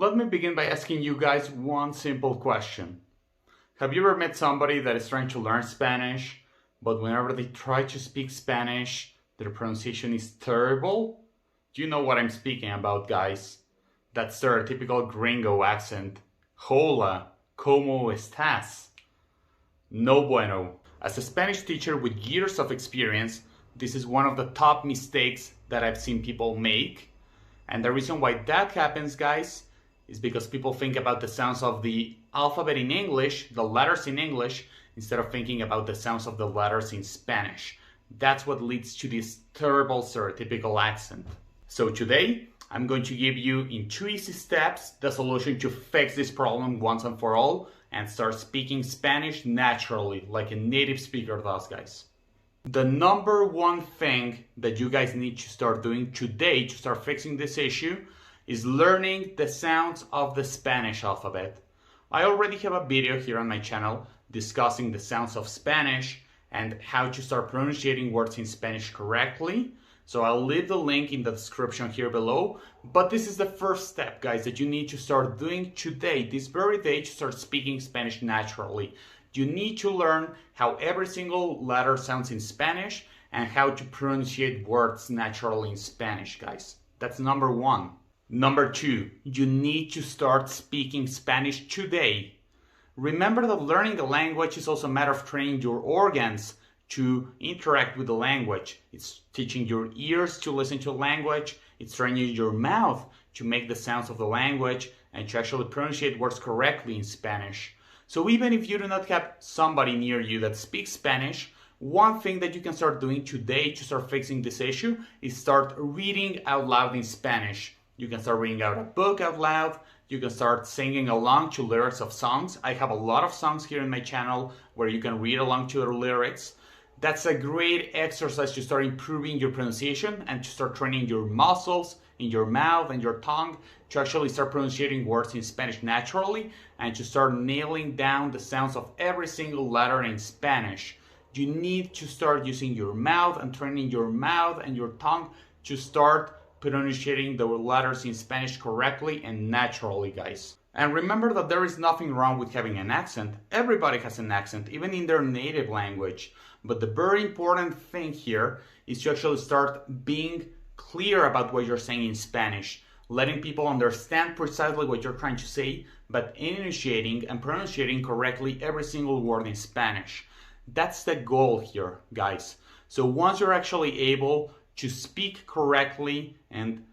Let me begin by asking you guys one simple question. Have you ever met somebody that is trying to learn Spanish, but whenever they try to speak Spanish, their pronunciation is terrible? Do you know what I'm speaking about, guys? That stereotypical gringo accent. Hola, ¿cómo estás? No bueno. As a Spanish teacher with years of experience, this is one of the top mistakes that I've seen people make. And the reason why that happens, guys, is because people think about the sounds of the alphabet in English, the letters in English, instead of thinking about the sounds of the letters in Spanish. That's what leads to this terrible stereotypical accent. So today, I'm going to give you in 2 easy steps the solution to fix this problem once and for all and start speaking Spanish naturally, like a native speaker does, guys. The number one thing that you guys need to start doing today to start fixing this issue is learning the sounds of the Spanish alphabet. I already have a video here on my channel discussing the sounds of Spanish and how to start pronouncing words in Spanish correctly. So I'll leave the link in the description here below. But this is the first step, guys, that you need to start doing today, this very day, to start speaking Spanish naturally. You need to learn how every single letter sounds in Spanish and how to pronunciate words naturally in Spanish, guys. That's number one. Number two, you need to start speaking Spanish today. Remember that learning the language is also a matter of training your organs to interact with the language. It's teaching your ears to listen to language. It's training your mouth to make the sounds of the language and to actually pronunciate words correctly in Spanish. So even if you do not have somebody near you that speaks Spanish, one thing that you can start doing today to start fixing this issue is start reading out loud in Spanish. You can start reading out a book out loud. You can start singing along to lyrics of songs. I have a lot of songs here in my channel where you can read along to the lyrics. That's a great exercise to start improving your pronunciation and to start training your muscles in your mouth and your tongue to actually start pronouncing words in Spanish naturally and to start nailing down the sounds of every single letter in Spanish. You need to start using your mouth and training your mouth and your tongue to start pronouncing the letters in Spanish correctly and naturally, guys. And remember that there is nothing wrong with having an accent. Everybody has an accent, even in their native language. But the very important thing here is to actually start being clear about what you're saying in Spanish, letting people understand precisely what you're trying to say, but initiating and pronouncing correctly every single word in Spanish. That's the goal here, guys. So once you're actually able to speak correctly and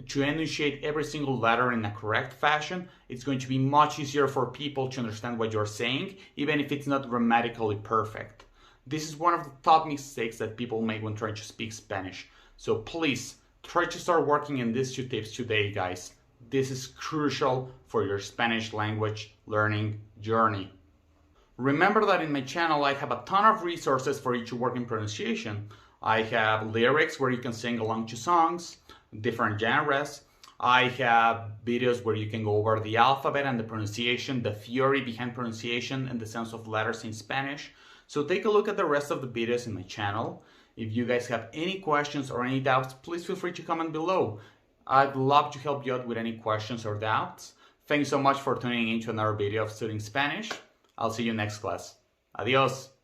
to enunciate every single letter in a correct fashion, it's going to be much easier for people to understand what you're saying, even if it's not grammatically perfect. This is one of the top mistakes that people make when trying to speak Spanish. So please, try to start working on these 2 tips today, guys. This is crucial for your Spanish language learning journey. Remember that in my channel, I have a ton of resources for you to work in pronunciation. I have lyrics where you can sing along to songs, different genres. I have videos where you can go over the alphabet and the pronunciation, the theory behind pronunciation and the sounds of letters in Spanish. So take a look at the rest of the videos in my channel. If you guys have any questions or any doubts, please feel free to comment below. I'd love to help you out with any questions or doubts. Thanks so much for tuning in to another video of studying Spanish. I'll see you next class. Adios.